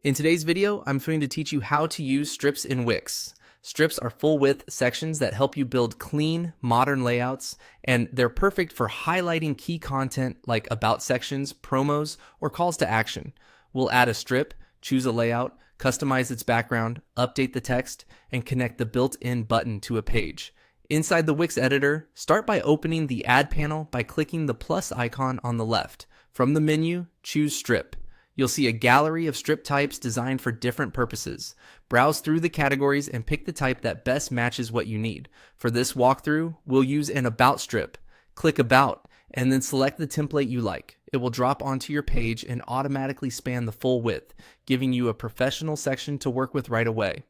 In today's video, I'm going to teach you how to use strips in Wix. Strips are full-width sections that help you build clean, modern layouts, and they're perfect for highlighting key content like about sections, promos, or calls to action. We'll add a strip, choose a layout, customize its background, update the text, and connect the built-in button to a page. Inside the Wix editor, start by opening the Add panel by clicking the plus icon on the left. From the menu, choose Strip. You'll see a gallery of strip types designed for different purposes. Browse through the categories and pick the type that best matches what you need. For this walkthrough, we'll use an About strip. Click About, and then select the template you like. It will drop onto your page and automatically span the full width, giving you a professional section to work with right away.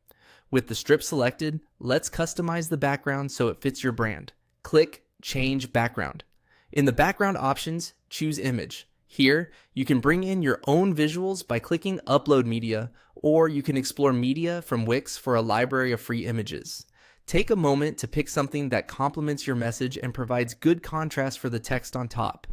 With the strip selected, let's customize the background so it fits your brand. Click Change Background. In the background options, choose Image. Here, you can bring in your own visuals by clicking Upload Media, or you can explore media from Wix for a library of free images. Take a moment to pick something that complements your message and provides good contrast for the text on top.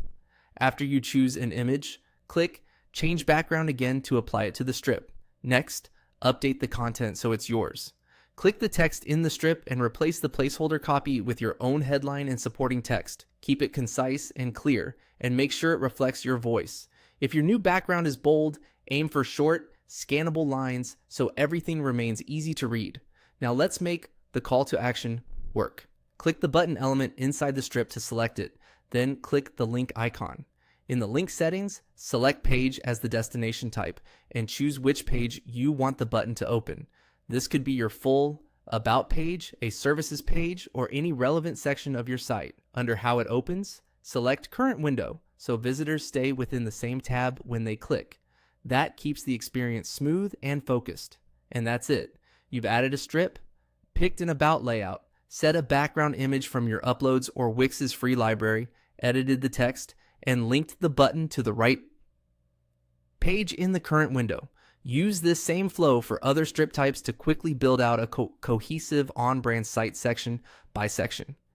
After you choose an image, click Change Background again to apply it to the strip. Next, update the content so it's yours. Click the text in the strip and replace the placeholder copy with your own headline and supporting text. Keep it concise and clear, and make sure it reflects your voice. If your new background is bold, aim for short, scannable lines so everything remains easy to read. Now let's make the call to action work. Click the button element inside the strip to select it, then click the link icon. In the link settings, select Page as the destination type, and choose which page you want the button to open. This could be your full About page, a services page, or any relevant section of your site. Under How it opens, select Current Window so visitors stay within the same tab when they click. That keeps the experience smooth and focused. And that's it. You've added a strip, picked an About layout, set a background image from your Uploads or Wix's free library, edited the text, and linked the button to the right page in the current window. Use this same flow for other strip types to quickly build out a cohesive on-brand site section by section.